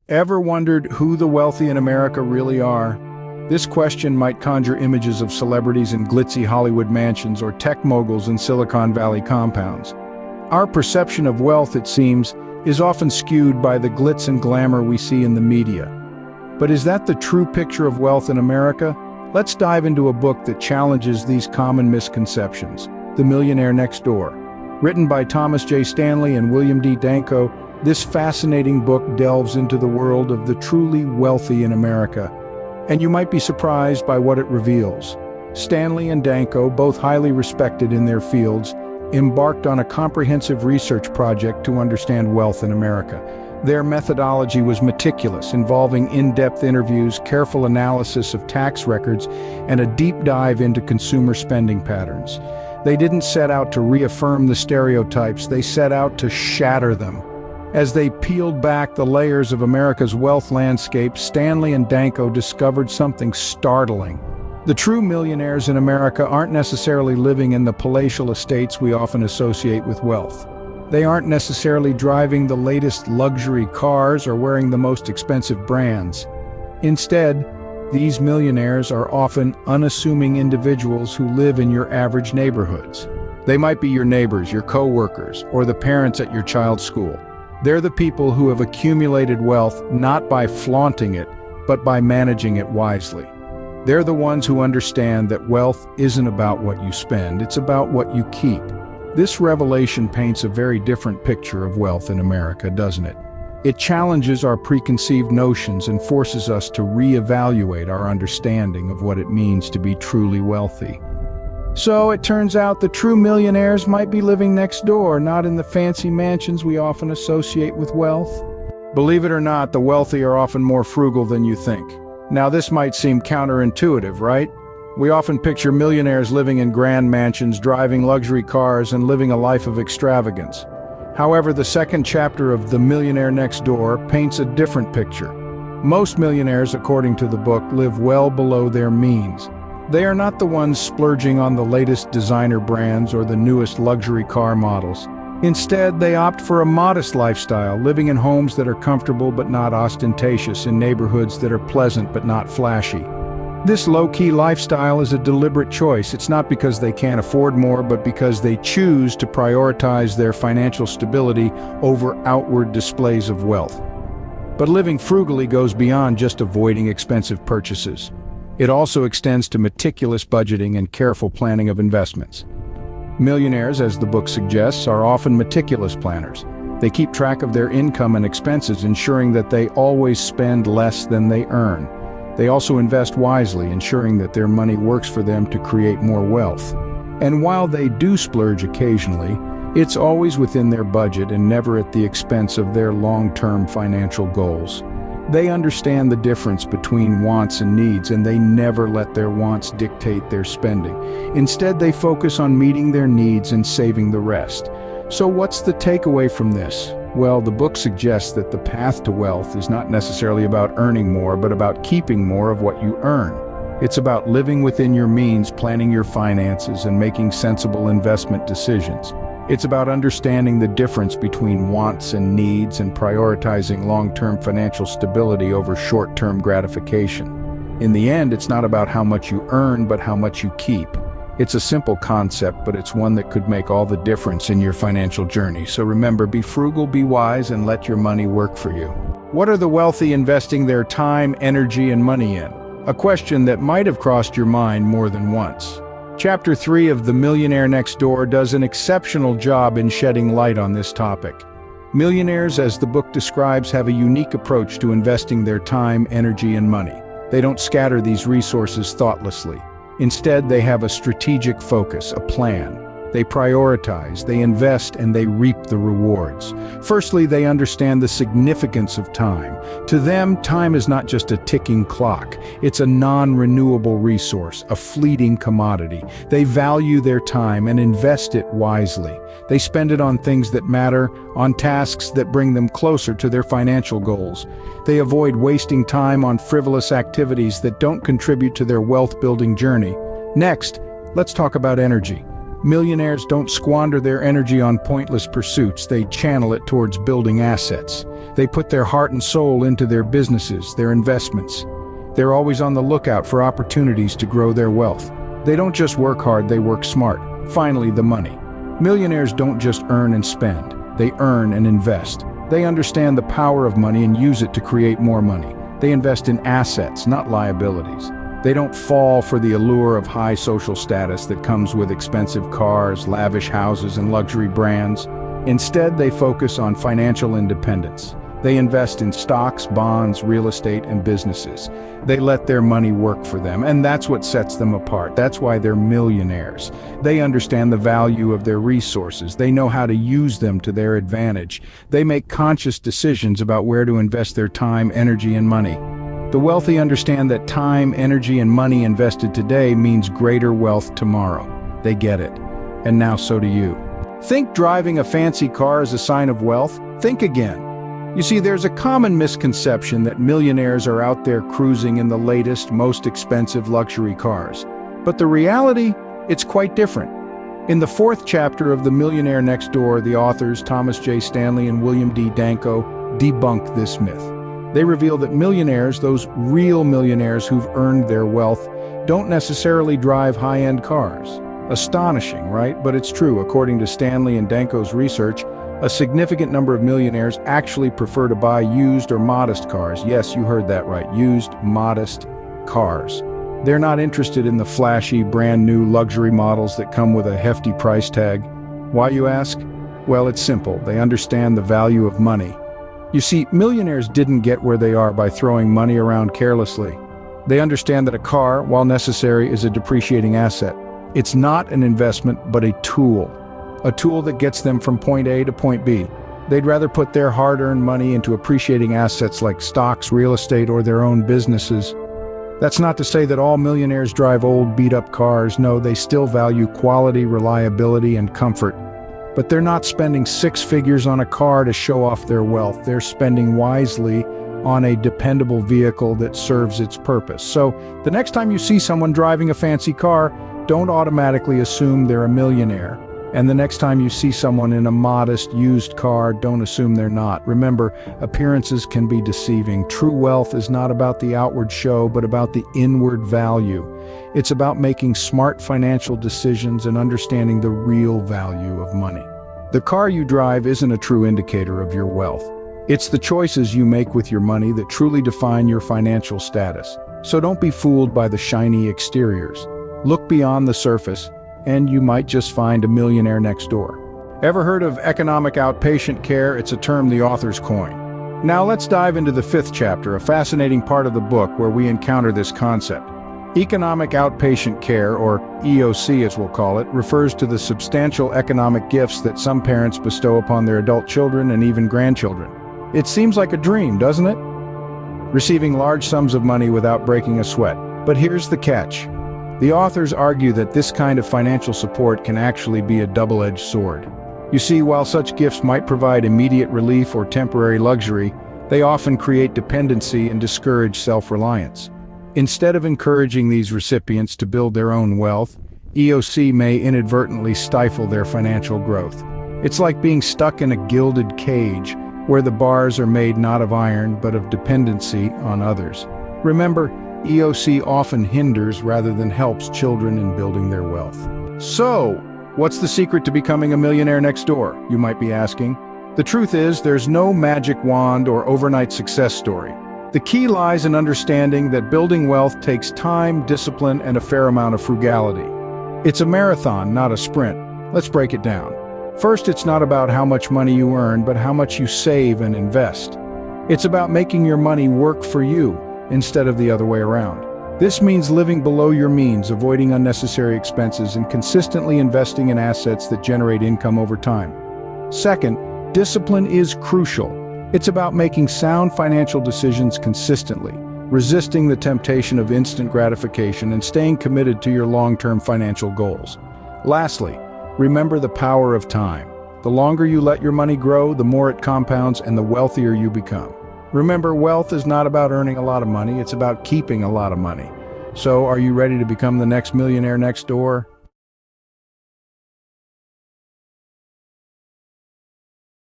Ever wondered who the wealthy in America really are? This question might conjure images of celebrities in glitzy Hollywood mansions or tech moguls in Silicon Valley compounds. Our perception of wealth, it seems, is often skewed by the glitz and glamour we see in the media. But is that the true picture of wealth in America? Let's dive into a book that challenges these common misconceptions, The Millionaire Next Door. Written by Thomas J. Stanley and William D. Danko, this fascinating book delves into the world of the truly wealthy in America, and you might be surprised by what it reveals. Stanley and Danko, both highly respected in their fields, embarked on a comprehensive research project to understand wealth in America. Their methodology was meticulous, involving in-depth interviews, careful analysis of tax records, and a deep dive into consumer spending patterns. They didn't set out to reaffirm the stereotypes, they set out to shatter them. As they peeled back the layers of America's wealth landscape, Stanley and Danko discovered something startling. The true millionaires in America aren't necessarily living in the palatial estates we often associate with wealth. They aren't necessarily driving the latest luxury cars or wearing the most expensive brands. Instead, these millionaires are often unassuming individuals who live in your average neighborhoods. They might be your neighbors, your co-workers, or the parents at your child's school. They're the people who have accumulated wealth not by flaunting it, but by managing it wisely. They're the ones who understand that wealth isn't about what you spend, it's about what you keep. This revelation paints a very different picture of wealth in America, doesn't it? It challenges our preconceived notions and forces us to reevaluate our understanding of what it means to be truly wealthy. So it turns out the true millionaires might be living next door, not in the fancy mansions we often associate with wealth. Believe it or not, the wealthy are often more frugal than you think. Now this might seem counterintuitive, right? We often picture millionaires living in grand mansions, driving luxury cars, and living a life of extravagance. However, the second chapter of The Millionaire Next Door paints a different picture. Most millionaires, according to the book, live well below their means. They are not the ones splurging on the latest designer brands or the newest luxury car models. Instead, they opt for a modest lifestyle, living in homes that are comfortable but not ostentatious, in neighborhoods that are pleasant but not flashy. This low-key lifestyle is a deliberate choice. It's not because they can't afford more, but because they choose to prioritize their financial stability over outward displays of wealth. But living frugally goes beyond just avoiding expensive purchases. It also extends to meticulous budgeting and careful planning of investments. Millionaires, as the book suggests, are often meticulous planners. They keep track of their income and expenses, ensuring that they always spend less than they earn. They also invest wisely, ensuring that their money works for them to create more wealth. And while they do splurge occasionally, it's always within their budget and never at the expense of their long-term financial goals. They understand the difference between wants and needs, and they never let their wants dictate their spending. Instead, they focus on meeting their needs and saving the rest. So what's the takeaway from this? Well, the book suggests that the path to wealth is not necessarily about earning more, but about keeping more of what you earn. It's about living within your means, planning your finances, and making sensible investment decisions. It's about understanding the difference between wants and needs and prioritizing long-term financial stability over short-term gratification. In the end, it's not about how much you earn, but how much you keep. It's a simple concept, but it's one that could make all the difference in your financial journey. So remember, be frugal, be wise, and let your money work for you. What are the wealthy investing their time, energy, and money in? A question that might have crossed your mind more than once. Chapter 3 of The Millionaire Next Door does an exceptional job in shedding light on this topic. Millionaires, as the book describes, have a unique approach to investing their time, energy, and money. They don't scatter these resources thoughtlessly. Instead, they have a strategic focus, a plan. They prioritize, they invest, and they reap the rewards. Firstly, they understand the significance of time. To them, time is not just a ticking clock. It's a non-renewable resource, a fleeting commodity. They value their time and invest it wisely. They spend it on things that matter, on tasks that bring them closer to their financial goals. They avoid wasting time on frivolous activities that don't contribute to their wealth-building journey. Next, let's talk about energy. Millionaires don't squander their energy on pointless pursuits, they channel it towards building assets. They put their heart and soul into their businesses, their investments. They're always on the lookout for opportunities to grow their wealth. They don't just work hard, they work smart. Finally, the money. Millionaires don't just earn and spend, they earn and invest. They understand the power of money and use it to create more money. They invest in assets, not liabilities. They don't fall for the allure of high social status that comes with expensive cars, lavish houses, and luxury brands. Instead, they focus on financial independence. They invest in stocks, bonds, real estate, and businesses. They let their money work for them, and that's what sets them apart. That's why they're millionaires. They understand the value of their resources. They know how to use them to their advantage. They make conscious decisions about where to invest their time, energy, and money. The wealthy understand that time, energy, and money invested today means greater wealth tomorrow. They get it. And now so do you. Think driving a fancy car is a sign of wealth? Think again. You see, there's a common misconception that millionaires are out there cruising in the latest, most expensive luxury cars. But the reality, it's quite different. In the 4th chapter of The Millionaire Next Door, the authors Thomas J. Stanley and William D. Danko debunk this myth. They reveal that millionaires, those real millionaires who've earned their wealth, don't necessarily drive high-end cars. Astonishing, right? But it's true. According to Stanley and Danko's research, a significant number of millionaires actually prefer to buy used or modest cars. Yes, you heard that right. Used, modest cars. They're not interested in the flashy, brand new luxury models that come with a hefty price tag. Why, you ask? Well, it's simple. They understand the value of money. You see, millionaires didn't get where they are by throwing money around carelessly. They understand that a car, while necessary, is a depreciating asset. It's not an investment, but a tool that gets them from point A to point B. They'd rather put their hard-earned money into appreciating assets like stocks, real estate, or their own businesses. That's not to say that all millionaires drive old, beat-up cars. No, they still value quality, reliability, and comfort. But they're not spending 6 figures on a car to show off their wealth. They're spending wisely on a dependable vehicle that serves its purpose. So, the next time you see someone driving a fancy car, don't automatically assume they're a millionaire. And the next time you see someone in a modest, used car, don't assume they're not. Remember, appearances can be deceiving. True wealth is not about the outward show, but about the inward value. It's about making smart financial decisions and understanding the real value of money. The car you drive isn't a true indicator of your wealth. It's the choices you make with your money that truly define your financial status. So don't be fooled by the shiny exteriors. Look beyond the surface, and you might just find a millionaire next door. Ever heard of economic outpatient care? It's a term the authors coined. Now let's dive into the 5th chapter, a fascinating part of the book where we encounter this concept. Economic outpatient care, or EOC as we'll call it, refers to the substantial economic gifts that some parents bestow upon their adult children and even grandchildren. It seems like a dream, doesn't it? Receiving large sums of money without breaking a sweat. But here's the catch. The authors argue that this kind of financial support can actually be a double-edged sword. You see, while such gifts might provide immediate relief or temporary luxury, they often create dependency and discourage self-reliance. Instead of encouraging these recipients to build their own wealth, EOC may inadvertently stifle their financial growth. It's like being stuck in a gilded cage where the bars are made not of iron but of dependency on others. Remember, EOC often hinders rather than helps children in building their wealth. So, what's the secret to becoming a millionaire next door, you might be asking? The truth is, there's no magic wand or overnight success story. The key lies in understanding that building wealth takes time, discipline, and a fair amount of frugality. It's a marathon, not a sprint. Let's break it down. First, it's not about how much money you earn, but how much you save and invest. It's about making your money work for you instead of the other way around. This means living below your means, avoiding unnecessary expenses, and consistently investing in assets that generate income over time. Second, discipline is crucial. It's about making sound financial decisions consistently, resisting the temptation of instant gratification, and staying committed to your long-term financial goals. Lastly, remember the power of time. The longer you let your money grow, the more it compounds and the wealthier you become. Remember, wealth is not about earning a lot of money, it's about keeping a lot of money. So, are you ready to become the next millionaire next door?